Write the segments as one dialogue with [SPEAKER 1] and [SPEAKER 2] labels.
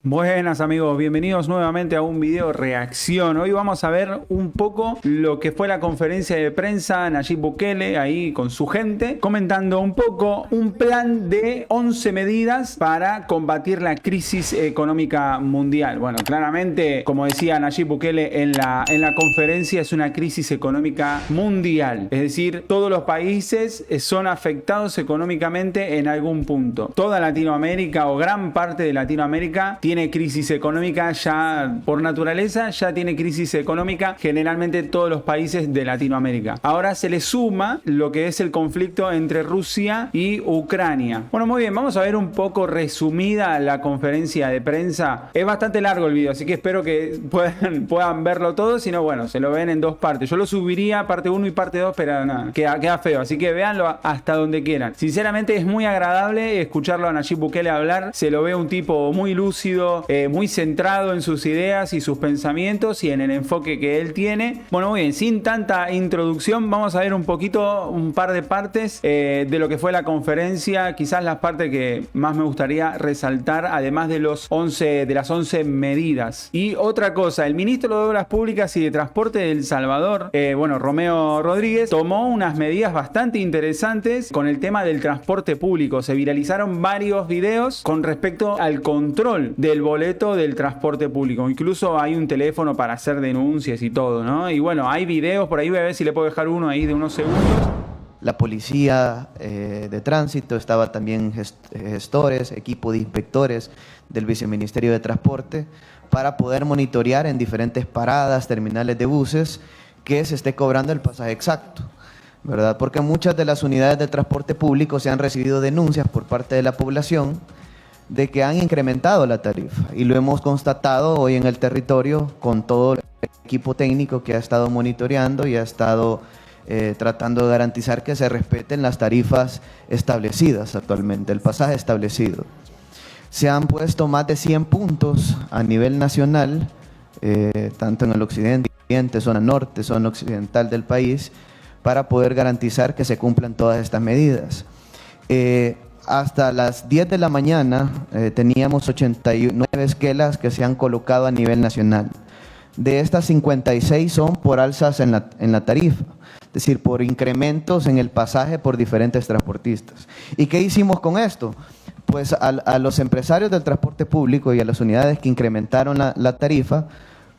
[SPEAKER 1] Buenas amigos, bienvenidos nuevamente a un video reacción. Hoy vamos a ver un poco lo que fue la conferencia de prensa Nayib Bukele ahí con su gente, comentando un poco un plan de 11 medidas para combatir la crisis económica mundial. Bueno, claramente, como decía Nayib Bukele en la conferencia, es una crisis económica mundial. Es decir, todos los países son afectados económicamente en algún punto. Toda Latinoamérica o gran parte de Latinoamérica tiene crisis económica ya por naturaleza, ya tiene crisis económica generalmente todos los países de Latinoamérica. Ahora se le suma lo que es el conflicto entre Rusia y Ucrania. Bueno, muy bien, vamos a ver un poco resumida la conferencia de prensa. Es bastante largo el video, así que espero que puedan verlo todo, si no, bueno, se lo ven en dos partes. Yo lo subiría parte 1 y parte 2, pero nada, queda feo, así que véanlo hasta donde quieran. Sinceramente es muy agradable escucharlo a Nayib Bukele hablar, se lo ve un tipo muy lúcido, muy centrado en sus ideas y sus pensamientos y en el enfoque que él tiene. Bueno, muy bien, sin tanta introducción, vamos a ver un par de partes de lo que fue la conferencia, quizás las partes que más me gustaría resaltar, además de las 11 medidas. Y otra cosa, el ministro de Obras Públicas y de Transporte de El Salvador, Romeo Rodríguez, tomó unas medidas bastante interesantes con el tema del transporte público. Se viralizaron varios videos con respecto al control del boleto del transporte público. Incluso hay un teléfono para hacer denuncias y todo, ¿no? Y bueno, hay videos por ahí, voy a ver si le puedo dejar uno ahí de unos segundos.
[SPEAKER 2] La policía de tránsito, estaba también gestores, equipo de inspectores del Viceministerio de Transporte para poder monitorear en diferentes paradas, terminales de buses, que se esté cobrando el pasaje exacto, ¿verdad? Porque muchas de las unidades de transporte público se han recibido denuncias por parte de la población de que han incrementado la tarifa, y lo hemos constatado hoy en el territorio con todo el equipo técnico que ha estado monitoreando y ha estado tratando de garantizar que se respeten las tarifas establecidas actualmente, el pasaje establecido. Se han puesto más de 100 puntos a nivel nacional, tanto en el occidente, zona norte, zona occidental del país, para poder garantizar que se cumplan todas estas medidas. Hasta las 10 de la mañana teníamos 89 esquelas que se han colocado a nivel nacional. De estas, 56 son por alzas en la tarifa, es decir, por incrementos en el pasaje por diferentes transportistas. ¿Y qué hicimos con esto? Pues a los empresarios del transporte público y a las unidades que incrementaron la tarifa,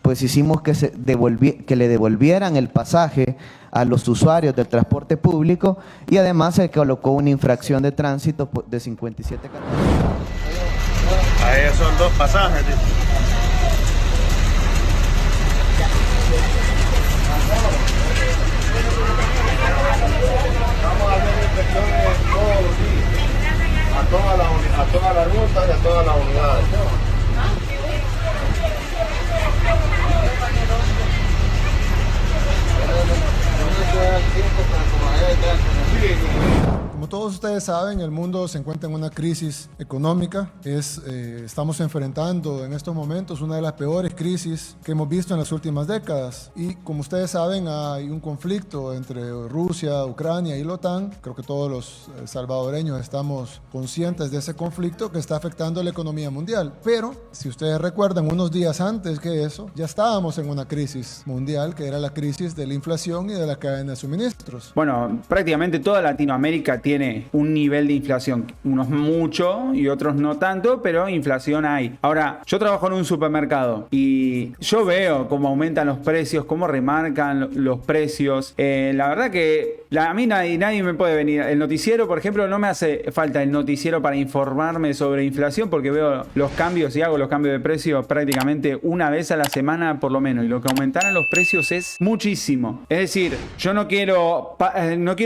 [SPEAKER 2] pues hicimos que le devolvieran el pasaje a los usuarios del transporte público, y además se colocó una infracción de tránsito de 57 categorías.
[SPEAKER 3] Ahí son 2 pasajes. Vamos a hacer inspecciones todos los días, a toda la ruta y a todas las unidades.
[SPEAKER 4] Como todos ustedes saben, el mundo se encuentra en una crisis económica. Estamos enfrentando en estos momentos una de las peores crisis que hemos visto en las últimas décadas. Y como ustedes saben, hay un conflicto entre Rusia, Ucrania y la OTAN. Creo que todos los salvadoreños estamos conscientes de ese conflicto que está afectando la economía mundial. Pero, si ustedes recuerdan, unos días antes que eso, ya estábamos en una crisis mundial, que era la crisis de la inflación y de la cadena de suministros.
[SPEAKER 1] Bueno, prácticamente toda Latinoamérica tiene un nivel de inflación, unos mucho y otros no tanto, pero inflación hay. Ahora, yo trabajo en un supermercado y yo veo cómo aumentan los precios, cómo remarcan los precios. La verdad que a mí nadie me puede venir. El noticiero, por ejemplo, no me hace falta el noticiero para informarme sobre inflación, porque veo los cambios y hago los cambios de precios prácticamente una vez a la semana por lo menos, y lo que aumentaron los precios es muchísimo. Es decir, yo no quiero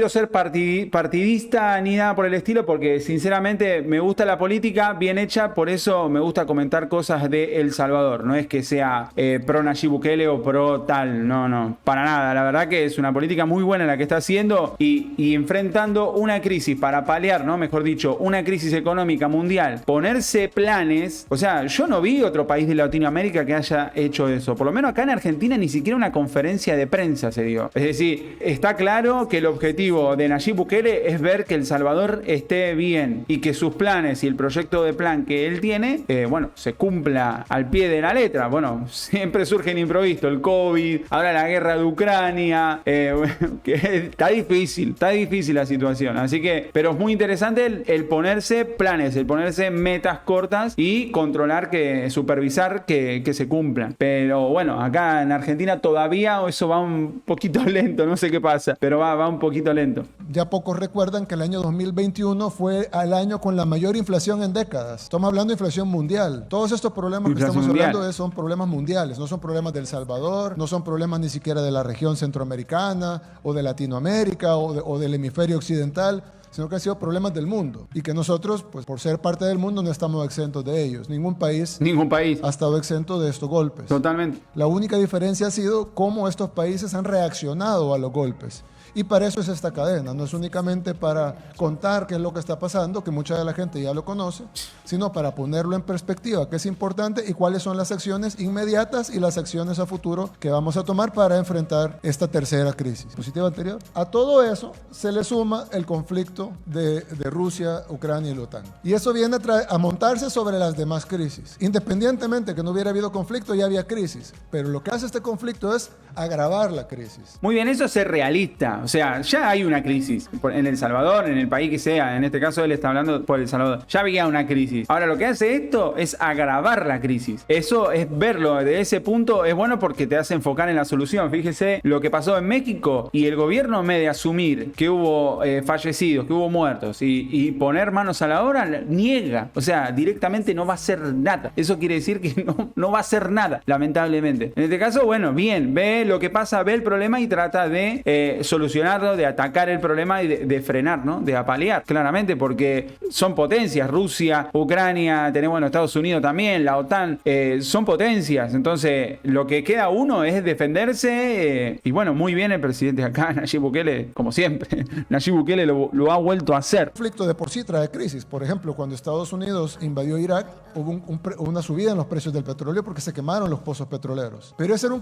[SPEAKER 1] ser partidista ni nada por el estilo, porque sinceramente me gusta la política bien hecha, por eso me gusta comentar cosas de El Salvador. No es que sea pro Nayib Bukele o pro tal, no, para nada. La verdad que es una política muy buena la que está haciendo, y enfrentando una crisis para paliar, ¿no? Mejor dicho, una crisis económica mundial, ponerse planes. O sea, yo no vi otro país de Latinoamérica que haya hecho eso. Por lo menos acá en Argentina ni siquiera una conferencia de prensa se dio. Es decir, está claro que el objetivo de Nayib Bukele es ver que El Salvador esté bien y que sus planes y el proyecto de plan que él tiene, bueno, se cumpla al pie de la letra. Bueno, siempre surgen imprevistos, el COVID, ahora la guerra de Ucrania, que está difícil la situación. Así que, pero es muy interesante el ponerse planes, el ponerse metas cortas y controlar, supervisar que se cumplan. Pero bueno, acá en Argentina todavía eso va un poquito lento, no sé qué pasa, pero va un poquito lento.
[SPEAKER 4] Ya pocos recuerdan que el año 2021 fue el año con la mayor inflación en décadas. Estamos hablando de inflación mundial. Todos estos problemas que estamos hablando son problemas mundiales, no son problemas de El Salvador, no son problemas ni siquiera de la región centroamericana o de Latinoamérica o del hemisferio occidental, sino que han sido problemas del mundo y que nosotros, pues por ser parte del mundo, no estamos exentos de ellos. Ningún país ha estado exento de estos golpes.
[SPEAKER 1] Totalmente.
[SPEAKER 4] La única diferencia ha sido cómo estos países han reaccionado a los golpes. Y para eso es esta cadena, no es únicamente para contar qué es lo que está pasando, que mucha de la gente ya lo conoce, sino para ponerlo en perspectiva, que es importante y cuáles son las acciones inmediatas y las acciones a futuro que vamos a tomar para enfrentar esta tercera crisis. Positivo anterior. A todo eso se le suma el conflicto de Rusia, Ucrania y la OTAN. Y eso viene a montarse sobre las demás crisis. Independientemente que no hubiera habido conflicto, ya había crisis. Pero lo que hace este conflicto es agravar la crisis.
[SPEAKER 1] Muy bien, eso es ser realista. O sea, ya hay una crisis en El Salvador, en el país que sea. En este caso él está hablando por El Salvador. Ya había una crisis. Ahora lo que hace esto es agravar la crisis. Eso es verlo de ese punto. Es bueno porque te hace enfocar en la solución. Fíjese lo que pasó en México y el gobierno, en vez de asumir que hubo fallecidos, que hubo muertos y poner manos a la obra, niega. O sea, directamente no va a hacer nada. Eso quiere decir que no va a hacer nada, lamentablemente. En este caso, bueno, bien, ve lo que pasa, ve el problema y trata de solucionarlo, de atacar el problema y de frenar, ¿no? De apalear, claramente, porque son potencias. Rusia, Ucrania, tenemos, bueno, Estados Unidos también, la OTAN, son potencias. Entonces, lo que queda uno es defenderse. Y bueno, muy bien el presidente acá, Nayib Bukele, como siempre. Nayib Bukele lo ha vuelto a hacer.
[SPEAKER 4] El conflicto de por sí trae crisis. Por ejemplo, cuando Estados Unidos invadió Irak, hubo una subida en los precios del petróleo porque se quemaron los pozos petroleros. Pero ese era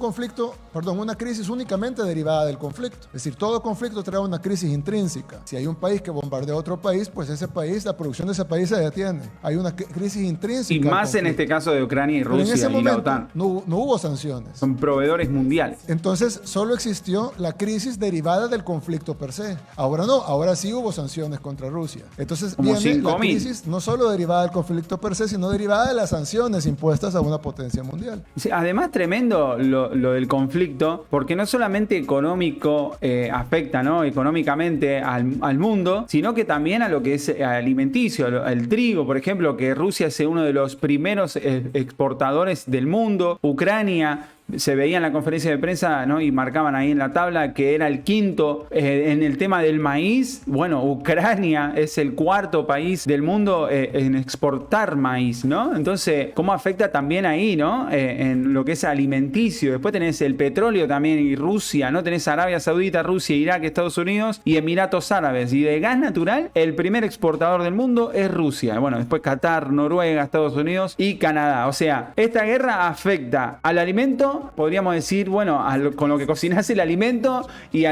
[SPEAKER 4] una crisis únicamente derivada del conflicto. Es decir, todo conflicto trae una crisis intrínseca. Si hay un país que bombardea a otro país, pues ese país, la producción de ese país se detiene. Hay una crisis intrínseca.
[SPEAKER 1] Y más en este caso de Ucrania y Rusia.
[SPEAKER 4] Pero en ese
[SPEAKER 1] momento,
[SPEAKER 4] y la OTAN. No hubo sanciones.
[SPEAKER 1] Son proveedores mundiales.
[SPEAKER 4] Entonces, solo existió la crisis derivada del conflicto per se. Ahora no, ahora sí hubo sanciones contra Rusia. Entonces,
[SPEAKER 1] como
[SPEAKER 4] viene la crisis no solo derivada del conflicto per se, sino derivada de las sanciones impuestas a una potencia mundial.
[SPEAKER 1] Sí, además, tremendo lo del conflicto, porque no solamente económico afecta, ¿no? Económicamente al mundo, sino que también a lo que es alimenticio, el trigo, por ejemplo, que Rusia es uno de los primeros exportadores del mundo. Ucrania, se veía en la conferencia de prensa, ¿no? Y marcaban ahí en la tabla que era el quinto en el tema del maíz. Bueno, Ucrania es el cuarto país del mundo en exportar maíz, ¿no? Entonces, ¿cómo afecta también ahí, ¿no? En lo que es alimenticio. Después tenés el petróleo también y Rusia, ¿no? Tenés Arabia Saudita, Rusia, Irak, Estados Unidos y Emiratos Árabes. Y de gas natural, el primer exportador del mundo es Rusia. Bueno, después Qatar, Noruega, Estados Unidos y Canadá. O sea, esta guerra afecta al alimento, podríamos decir, bueno, con lo que cocinás el alimento y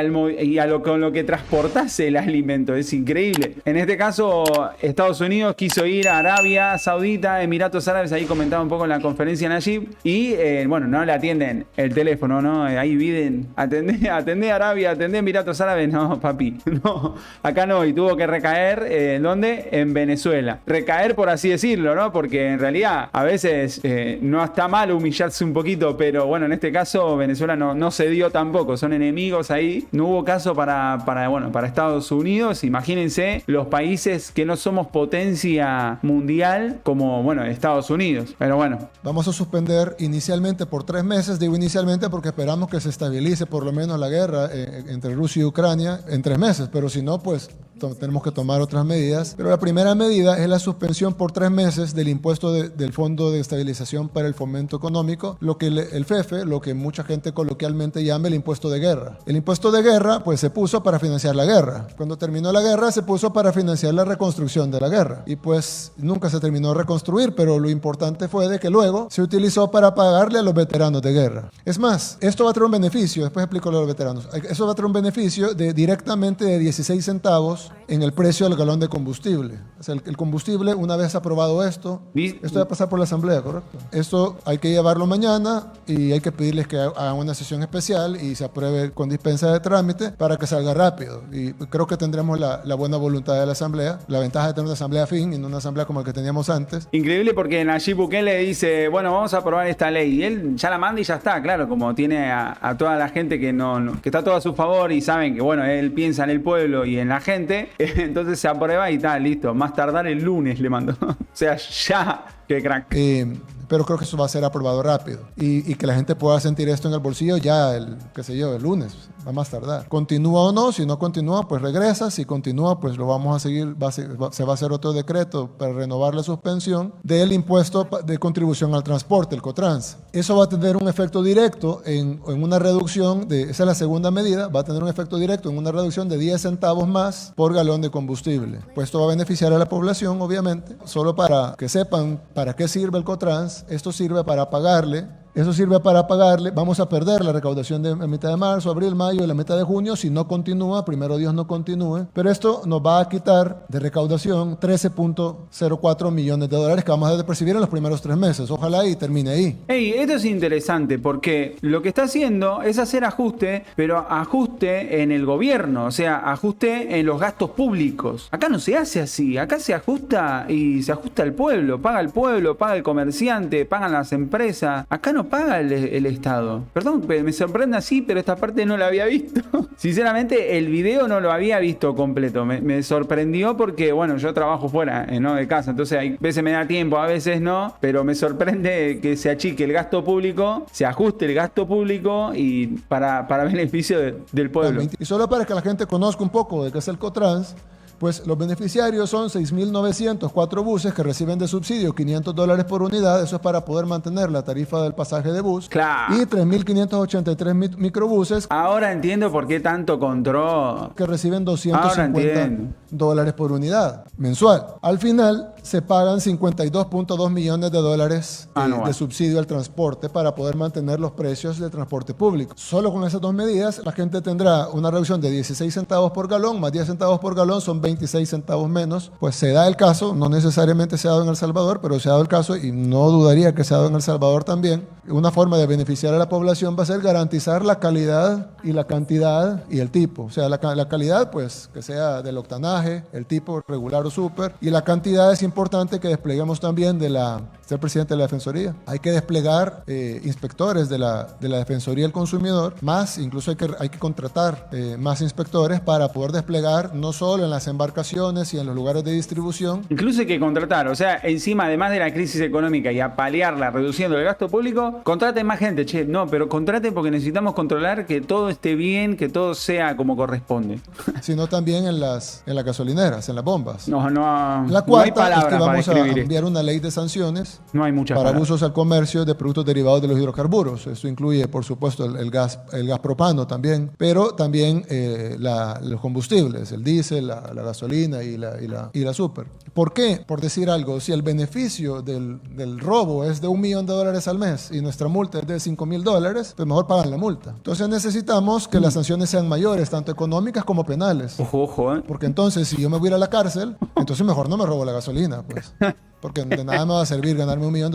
[SPEAKER 1] con lo que transportás el alimento. Es increíble. En este caso, Estados Unidos quiso ir a Arabia Saudita, Emiratos Árabes, ahí comentaba un poco en la conferencia Nayib, y bueno, no le atienden el teléfono, ¿no? Ahí piden, atendé Arabia, atendé Emiratos Árabes. No, papi, no, acá no, y tuvo que recaer, ¿en dónde? En Venezuela. Recaer, por así decirlo, ¿no? Porque en realidad a veces no está mal humillarse un poquito, pero bueno, en este caso Venezuela no cedió tampoco, son enemigos ahí, no hubo caso para Estados Unidos. Imagínense los países que no somos potencia mundial como, bueno, Estados Unidos, pero bueno.
[SPEAKER 4] Vamos a suspender inicialmente por 3 meses, digo inicialmente porque esperamos que se estabilice por lo menos la guerra entre Rusia y Ucrania en 3 meses, pero si no, pues tenemos que tomar otras medidas. Pero la primera medida es la suspensión por 3 meses del impuesto del Fondo de Estabilización para el Fomento Económico, lo que el FEFE, lo que mucha gente coloquialmente llama el impuesto de guerra. El impuesto de guerra, pues se puso para financiar la guerra. Cuando terminó la guerra, se puso para financiar la reconstrucción de la guerra. Y pues nunca se terminó de reconstruir, pero lo importante fue de que luego se utilizó para pagarle a los veteranos de guerra. Es más, esto va a traer un beneficio, después explico lo de los veteranos. Eso va a traer un beneficio directamente de 16 centavos centavos en el precio del galón de combustible. O sea, el combustible, una vez aprobado esto va a pasar por la Asamblea, ¿correcto? Esto hay que llevarlo mañana y hay que pedirles que hagan una sesión especial y se apruebe con dispensa de trámite para que salga rápido. Y creo que tendremos la buena voluntad de la Asamblea, la ventaja de tener una Asamblea fin y no una Asamblea como la que teníamos antes.
[SPEAKER 1] Increíble porque Nayib Bukele dice, bueno, vamos a aprobar esta ley. Y él ya la manda y ya está, claro, como tiene a toda la gente que que está todo a su favor y saben que, bueno, él piensa en el pueblo y en la gente, entonces se aprueba y está, listo. Más tardar el lunes le mando. O sea, ya, qué crack.
[SPEAKER 4] Pero creo que eso va a ser aprobado rápido y que la gente pueda sentir esto en el bolsillo ya el lunes, va más tardar. Continúa o no, si no continúa, pues regresa, si continúa, pues lo vamos a seguir, se va a hacer otro decreto para renovar la suspensión del impuesto de contribución al transporte, el COTRANS. Eso va a tener un efecto directo en una reducción esa es la segunda medida, va a tener un efecto directo en una reducción de 10 centavos más por galón de combustible. Pues esto va a beneficiar a la población, obviamente, solo para que sepan para qué sirve el COTRANS. Esto sirve para pagarle. Vamos a perder la recaudación de mitad de marzo, abril, mayo y la mitad de junio si no continúa, primero Dios no continúe. Pero esto nos va a quitar de recaudación 13.04 millones de dólares que vamos a percibir en los primeros 3 meses. Ojalá y termine ahí.
[SPEAKER 1] Hey, esto es interesante porque lo que está haciendo es hacer ajuste, pero ajuste en el gobierno, o sea, ajuste en los gastos públicos. Acá no se hace así, acá se ajusta y se ajusta el pueblo, paga el comerciante, pagan las empresas. Acá no paga el Estado. Perdón, me sorprende así, pero esta parte no la había visto. Sinceramente, el video no lo había visto completo. Me sorprendió porque, bueno, yo trabajo fuera, ¿no? De casa, entonces a veces me da tiempo, a veces no, pero me sorprende que se achique el gasto público, se ajuste el gasto público y para beneficio del pueblo.
[SPEAKER 4] Y solo para que la gente conozca un poco de qué es el COTRANS, pues los beneficiarios son 6.904 buses que reciben de subsidio $500 por unidad, eso es para poder mantener la tarifa del pasaje de bus.
[SPEAKER 1] Claro.
[SPEAKER 4] Y 3.583 microbuses.
[SPEAKER 1] Ahora entiendo por qué tanto control.
[SPEAKER 4] Que reciben $250 por unidad mensual. Al final se pagan $52.2 millones de subsidio al transporte para poder mantener los precios del transporte público. Solo con esas dos medidas la gente tendrá una reducción de 16 centavos por galón, más 10 centavos por galón son 26 centavos menos. Pues se da el caso, no necesariamente se ha dado en El Salvador, pero se ha dado el caso y no dudaría que se ha dado en El Salvador también. Una forma de beneficiar a la población va a ser garantizar la calidad y la cantidad y el tipo. O sea, la calidad, pues, que sea del octanaje, el tipo regular o súper. Y la cantidad es importante que despleguemos también ser presidente de la Defensoría. Hay que desplegar inspectores de la Defensoría del Consumidor, más, incluso hay que contratar más inspectores para poder desplegar no solo en las embarcaciones y en los lugares de distribución.
[SPEAKER 1] Incluso hay que contratar, o sea, encima, además de la crisis económica y a paliarla reduciendo el gasto público, contraten más gente, pero contraten porque necesitamos controlar que todo esté bien, que todo sea como corresponde.
[SPEAKER 4] Sino también en las gasolineras, en las bombas. La
[SPEAKER 1] no
[SPEAKER 4] cuarta
[SPEAKER 1] hay
[SPEAKER 4] es que vamos a
[SPEAKER 1] escribir
[SPEAKER 4] enviar una ley de sanciones
[SPEAKER 1] no hay muchas
[SPEAKER 4] para
[SPEAKER 1] palabras.
[SPEAKER 4] abusos al comercio de productos derivados de los hidrocarburos. Eso incluye, por supuesto, el gas propano también, pero también los combustibles, el diésel, la gasolina y la super. ¿Por qué? Por decir algo, si el beneficio del robo es de $1 millón al mes y nuestra multa es de $5,000, pues mejor pagan la multa. Entonces necesitamos que las sanciones sean mayores, tanto económicas como penales.
[SPEAKER 1] Ojo.
[SPEAKER 4] Porque entonces, si yo me voy a ir a la cárcel, entonces mejor no me robo la gasolina, pues. Porque de nada me va a servir ganarme $1 millón.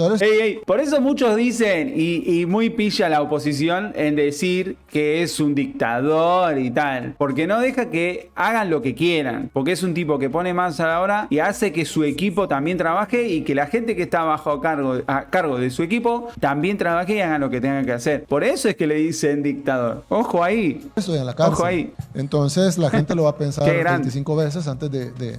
[SPEAKER 1] Por eso muchos dicen, y muy pilla la oposición en decir que es un dictador y tal, porque no deja que hagan lo que quieran, porque es un tipo que pone más a la hora y hace que su equipo también trabaje y que la gente que está a cargo de su equipo también trabaje y hagan lo que tengan que hacer. Por eso es que le dicen dictador. Ojo ahí.
[SPEAKER 4] Estoy en la cárcel.
[SPEAKER 1] Ojo ahí.
[SPEAKER 4] Entonces la gente lo va a pensar 25 veces antes de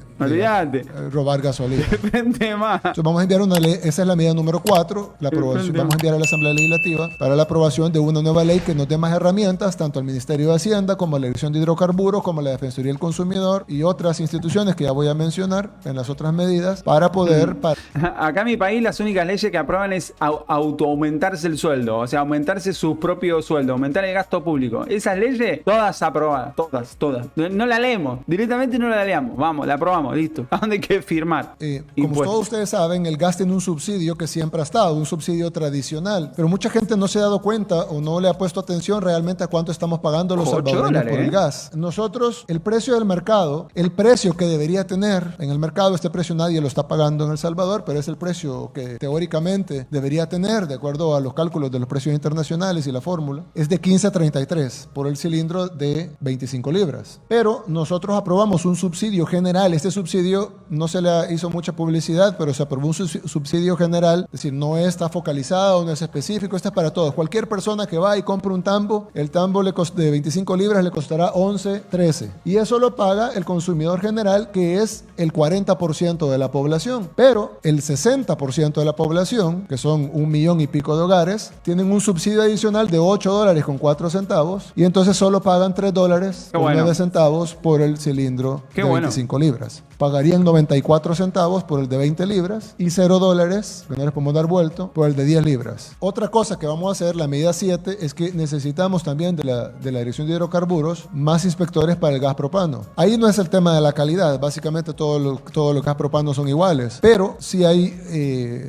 [SPEAKER 4] robar gasolina.
[SPEAKER 1] Depende más.
[SPEAKER 4] Entonces vamos a enviar una ley, esa es la medida número 4, vamos a enviar a la Asamblea Legislativa para la aprobación de una nueva ley que nos dé más herramientas, tanto al Ministerio de Hacienda como a la Dirección de Hidrocarburos, como a la Defensoría del Consumidor y otras instituciones que ya voy a mencionar en las otras medidas para poder...
[SPEAKER 1] Acá en mi país las únicas leyes que aprueban es aumentarse el sueldo, o sea, aumentarse su propio sueldo, aumentar el gasto público. Esas leyes, todas aprobadas, todas. No la leemos, directamente no la leamos, vamos, la aprobamos, listo. ¿A dónde hay que firmar?
[SPEAKER 4] Como todos ustedes ustedes saben, el gas tiene un subsidio que siempre ha estado, un subsidio tradicional, pero mucha gente no se ha dado cuenta o no le ha puesto atención realmente a cuánto estamos pagando los salvadoreños por el gas. Nosotros, el precio del mercado, el precio que debería tener en el mercado, este precio nadie lo está pagando en El Salvador, pero es el precio que teóricamente debería tener, de acuerdo a los cálculos de los precios internacionales y la fórmula, es de 15.33 por el cilindro de 25 libras. Pero nosotros aprobamos un subsidio general. Este subsidio no se le hizo mucha publicidad, pero se aprobó un subsidio general, es decir, no está focalizado, no es específico, este es para todos. Cualquier persona que va y compra un tambo, el tambo de 25 libras le costará 11, 13. Y eso lo paga el consumidor general, que es el 40% de la población. Pero el 60% de la población, que son 1 millón y pico de hogares, tienen un subsidio adicional de $8.04 y entonces solo pagan $3.09 por el cilindro de 25 libras. Pagarían 94 centavos por el de 20 libras y $0, que no les podemos dar vuelto, por el de 10 libras. Otra cosa que vamos a hacer, la medida 7, es que necesitamos también de la Dirección de Hidrocarburos más inspectores para el gas propano. Ahí no es el tema de la calidad, básicamente todos los gas propanos son iguales, pero sí hay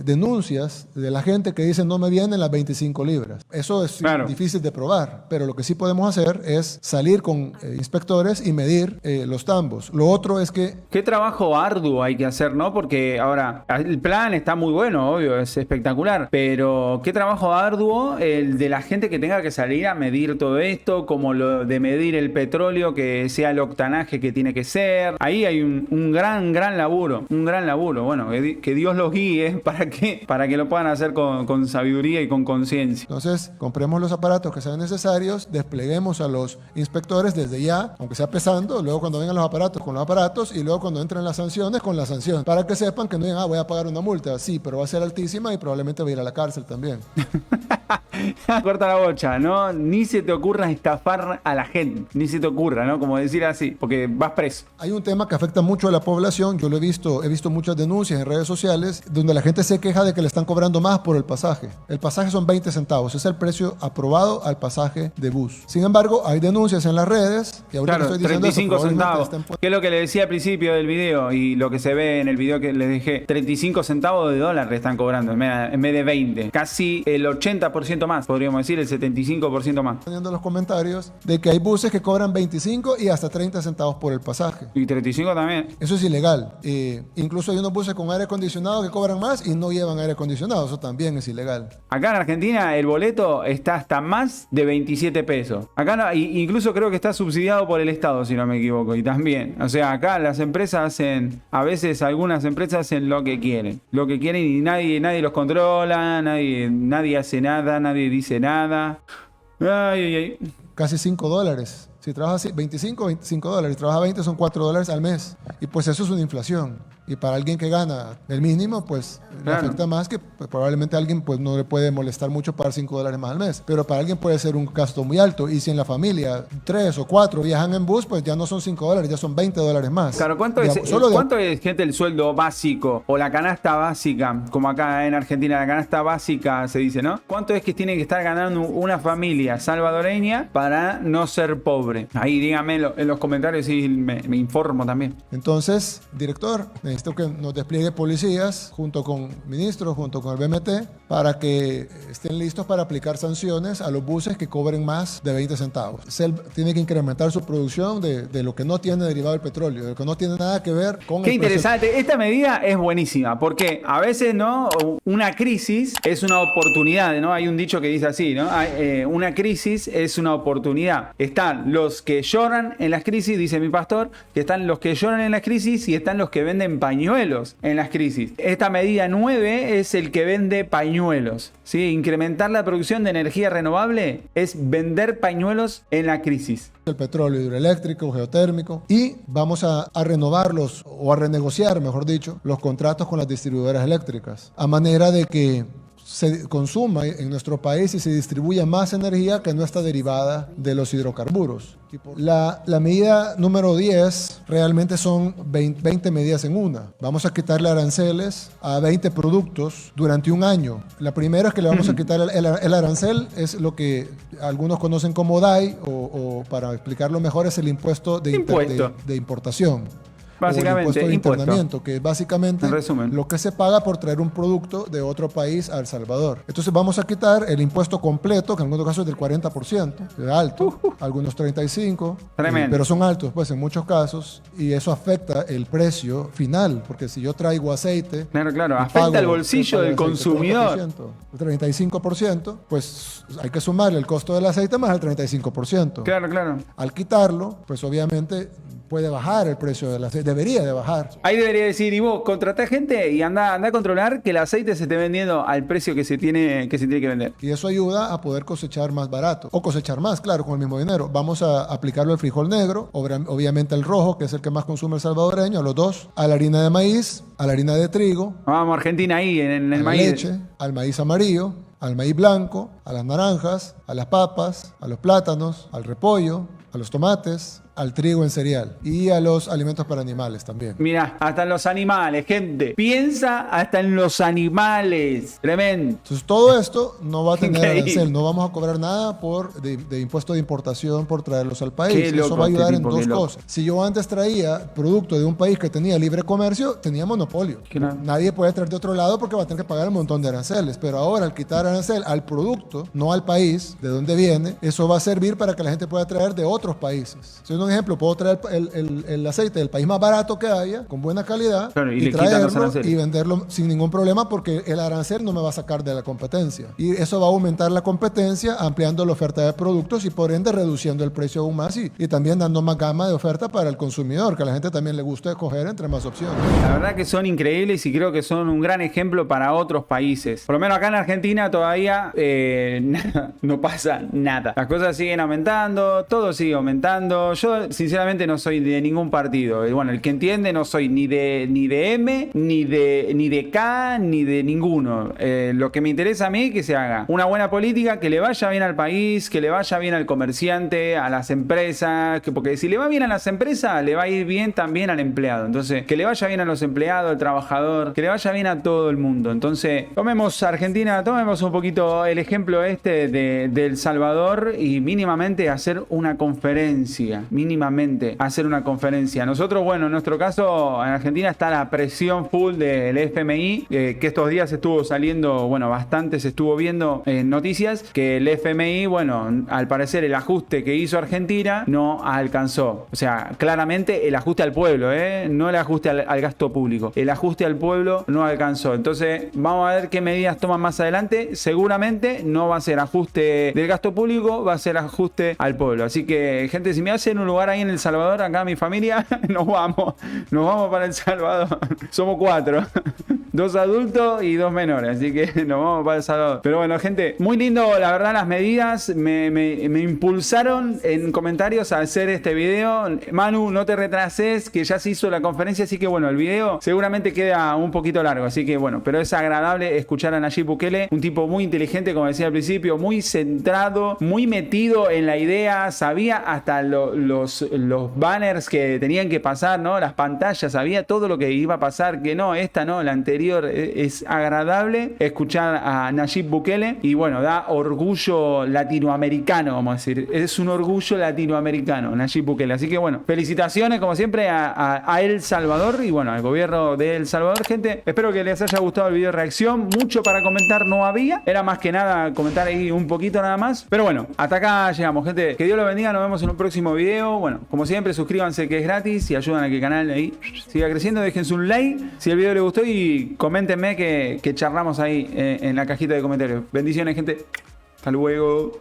[SPEAKER 4] denuncias de la gente que dice no me vienen las 25 libras. Eso es difícil de probar, pero lo que sí podemos hacer es salir con inspectores y medir los tambos. Lo otro es que...
[SPEAKER 1] ¿Qué trabajo arduo hay que hacer, no? Porque ahora, el plan está muy bueno, obvio, es espectacular, pero ¿qué trabajo arduo el de la gente que tenga que salir a medir todo esto, como lo de medir el petróleo, que sea el octanaje que tiene que ser? Ahí hay un gran laburo, bueno, que Dios los guíe para que lo puedan hacer con sabiduría y con conciencia.
[SPEAKER 4] Entonces, compremos los aparatos que sean necesarios, despleguemos a los inspectores desde ya, aunque sea pesando, luego cuando vengan los aparatos con los aparatos y luego cuando entren las sanciones con la sanción, para que sepan que no digan, voy a pagar una multa, sí, pero va a ser altísima y probablemente voy a ir a la cárcel también.
[SPEAKER 1] Corta la bocha, ¿no? Ni se te ocurra estafar a la gente, ni se te ocurra, ¿no? Como decir así, porque vas preso.
[SPEAKER 4] Hay un tema que afecta mucho a la población, yo lo he visto muchas denuncias en redes sociales, donde la gente se queja de que le están cobrando más por el pasaje. El pasaje son 20 centavos, es el precio aprobado al pasaje de bus. Sin embargo, hay denuncias en las redes, que ahorita estoy diciendo
[SPEAKER 1] 35 centavos, que es lo que le decía al principio del video y lo que se ve en el video que les dejé. 35 centavos de dólar le están cobrando en vez de 20. Casi el 80% más, podríamos decir, el 75% más.
[SPEAKER 4] Teniendo los comentarios de que hay buses que cobran 25 y hasta 30 centavos por el pasaje.
[SPEAKER 1] Y 35 también.
[SPEAKER 4] Eso es ilegal. Incluso hay unos buses con aire acondicionado que cobran más y no llevan aire acondicionado. Eso también es ilegal.
[SPEAKER 1] Acá en Argentina el boleto está hasta más de 27 pesos. Acá no, incluso creo que está subsidiado por el Estado, si no me equivoco. Y también, o sea, acá las empresas hacen, a veces algunas empresas hacen lo que quieren y nadie los controla, nadie hace nada, nadie dice nada. Ay.
[SPEAKER 4] Casi $5. Si trabajas 25 dólares, si trabajas 20 son $4 al mes. Y pues eso es una inflación. Y para alguien que gana el mínimo, pues le afecta más, que pues, probablemente a alguien pues no le puede molestar mucho pagar $5 más al mes. Pero para alguien puede ser un gasto muy alto. Y si en la familia 3 o 4 viajan en bus, pues ya no son $5, ya son $20 más.
[SPEAKER 1] Claro, ¿cuánto es gente el sueldo básico o la canasta básica? Como acá en Argentina, la canasta básica se dice, ¿no? ¿Cuánto es que tiene que estar ganando una familia salvadoreña para no ser pobre? Ahí díganme en los comentarios y me informo también.
[SPEAKER 4] Entonces, director, necesito que nos despliegue policías junto con ministros, junto con el BMT, para que estén listos para aplicar sanciones a los buses que cobren más de 20 centavos. CEL tiene que incrementar su producción de lo que no tiene derivado del petróleo, de lo que no tiene nada que ver con...
[SPEAKER 1] Qué interesante. Esta medida es buenísima, porque a veces, ¿no? Una crisis es una oportunidad, ¿no? Hay un dicho que dice así, ¿no? Una crisis es una oportunidad. Están los que lloran en las crisis, dice mi pastor, que están los que lloran en las crisis y están los que venden pañuelos en las crisis. Esta medida 9 es el que vende pañuelos, ¿sí? Incrementar la producción de energía renovable es vender pañuelos en la crisis.
[SPEAKER 4] El petróleo hidroeléctrico, geotérmico, y vamos a renovarlos o a renegociar, mejor dicho, los contratos con las distribuidoras eléctricas, a manera de que se consuma en nuestro país y se distribuya más energía que no está derivada de los hidrocarburos. La medida número 10 realmente son 20 medidas en una. Vamos a quitarle aranceles a 20 productos durante un año. La primera es que le vamos a quitar el arancel, es lo que algunos conocen como DAI, o para explicarlo mejor es el impuesto de importación.
[SPEAKER 1] Básicamente,
[SPEAKER 4] o el impuesto de
[SPEAKER 1] impuesto.
[SPEAKER 4] internamiento, que es básicamente
[SPEAKER 1] En resumen.
[SPEAKER 4] lo que se paga por traer un producto de otro país a El Salvador. Entonces vamos a quitar el impuesto completo, que en algunos casos es del 40%, es alto, algunos 35%,
[SPEAKER 1] Tremendo.
[SPEAKER 4] pero son altos pues en muchos casos, y eso afecta el precio final, porque si yo traigo aceite...
[SPEAKER 1] Claro,
[SPEAKER 4] y
[SPEAKER 1] afecta
[SPEAKER 4] pago
[SPEAKER 1] el bolsillo del
[SPEAKER 4] aceite,
[SPEAKER 1] consumidor.
[SPEAKER 4] 35%, pues hay que sumarle el costo del aceite más el 35%.
[SPEAKER 1] Claro.
[SPEAKER 4] Al quitarlo, pues obviamente puede bajar el precio del aceite, debería de bajar.
[SPEAKER 1] Ahí debería decir, y vos, contratá gente y anda a controlar que el aceite se esté vendiendo al precio que se tiene que vender.
[SPEAKER 4] Y eso ayuda a poder cosechar más barato. O cosechar más, claro, con el mismo dinero. Vamos a aplicarlo al frijol negro, obviamente al rojo, que es el que más consume el salvadoreño, a los dos, a la harina de maíz, a la harina de trigo,
[SPEAKER 1] Vamos, Argentina ahí en
[SPEAKER 4] a
[SPEAKER 1] el
[SPEAKER 4] la
[SPEAKER 1] maíz.
[SPEAKER 4] leche, al maíz amarillo, al maíz blanco, a las naranjas, a las papas, a los plátanos, al repollo, a los tomates, al trigo en cereal y a los alimentos para animales también.
[SPEAKER 1] Mira, hasta en los animales, gente. Piensa hasta en los animales. Tremendo.
[SPEAKER 4] Entonces todo esto no va a tener
[SPEAKER 1] Increíble.
[SPEAKER 4] arancel, no vamos a cobrar nada de impuesto de importación por traerlos al país.
[SPEAKER 1] Qué loco
[SPEAKER 4] Eso va a ayudar
[SPEAKER 1] este
[SPEAKER 4] en
[SPEAKER 1] tipo, qué
[SPEAKER 4] dos
[SPEAKER 1] loco.
[SPEAKER 4] cosas. Si yo antes traía producto de un país que tenía libre comercio, tenía monopolio.
[SPEAKER 1] Claro.
[SPEAKER 4] Nadie puede traer de otro lado porque va a tener que pagar un montón de aranceles. Pero ahora al quitar arancel al producto, no al país de donde viene, eso va a servir para que la gente pueda traer de otros países. Si un ejemplo, puedo traer el aceite del país más barato que haya, con buena calidad,
[SPEAKER 1] Claro, y le quitan los
[SPEAKER 4] traerlo
[SPEAKER 1] aranceles.
[SPEAKER 4] y venderlo sin ningún problema porque el arancel no me va a sacar de la competencia. Y eso va a aumentar la competencia, ampliando la oferta de productos y por ende reduciendo el precio aún más y también dando más gama de oferta para el consumidor, que a la gente también le gusta escoger entre más opciones.
[SPEAKER 1] La verdad que son increíbles y creo que son un gran ejemplo para otros países. Por lo menos acá en Argentina todavía nada, no pasa nada. Las cosas siguen aumentando, todo sigue aumentando. Yo sinceramente no soy de ningún partido. Y bueno, el que entiende, no soy ni de M, ni de K, ni de ninguno. Lo que me interesa a mí es que se haga una buena política, que le vaya bien al país, que le vaya bien al comerciante, a las empresas, porque si le va bien a las empresas, le va a ir bien también al empleado. Entonces, que le vaya bien a los empleados, al trabajador, que le vaya bien a todo el mundo. Entonces, tomemos Argentina, tomemos un poquito el ejemplo de El Salvador y mínimamente hacer una conferencia, Nosotros, bueno, en nuestro caso, en Argentina está la presión full del FMI, que estos días estuvo saliendo, bueno, bastante se estuvo viendo en noticias, que el FMI, bueno, al parecer el ajuste que hizo Argentina no alcanzó. O sea, claramente el ajuste al pueblo, no el ajuste al gasto público. El ajuste al pueblo no alcanzó. Entonces, vamos a ver qué medidas toman más adelante. Seguramente no va a ser ajuste del gasto público, va a ser ajuste al pueblo. Así que, gente, si me hacen un lugar ahí en El Salvador, acá mi familia, nos vamos para El Salvador. Somos 4. 2 adultos y 2 menores, así que nos vamos para El Salvador. Pero bueno, gente, muy lindo, la verdad, las medidas me impulsaron en comentarios a hacer este video. Manu, no te retrases, que ya se hizo la conferencia, así que bueno, el video seguramente queda un poquito largo, así que bueno, pero es agradable escuchar a Nayib Bukele, un tipo muy inteligente, como decía al principio, muy centrado, muy metido en la idea, sabía hasta los banners que tenían que pasar, ¿no? Las pantallas, sabía todo lo que iba a pasar, que no, esta no, la anterior. Es agradable escuchar a Nayib Bukele y bueno, da orgullo latinoamericano, vamos a decir, es un orgullo latinoamericano Nayib Bukele, así que bueno, felicitaciones como siempre a El Salvador y bueno, al gobierno de El Salvador, gente, espero que les haya gustado el video de reacción, mucho para comentar no había, era más que nada comentar ahí un poquito nada más, pero bueno, hasta acá llegamos, gente, que Dios los bendiga, nos vemos en un próximo video, bueno, como siempre suscríbanse que es gratis y ayudan a que el canal ahí siga creciendo, déjense un like si el video les gustó y coméntenme que charlamos ahí en la cajita de comentarios. Bendiciones, gente. Hasta luego.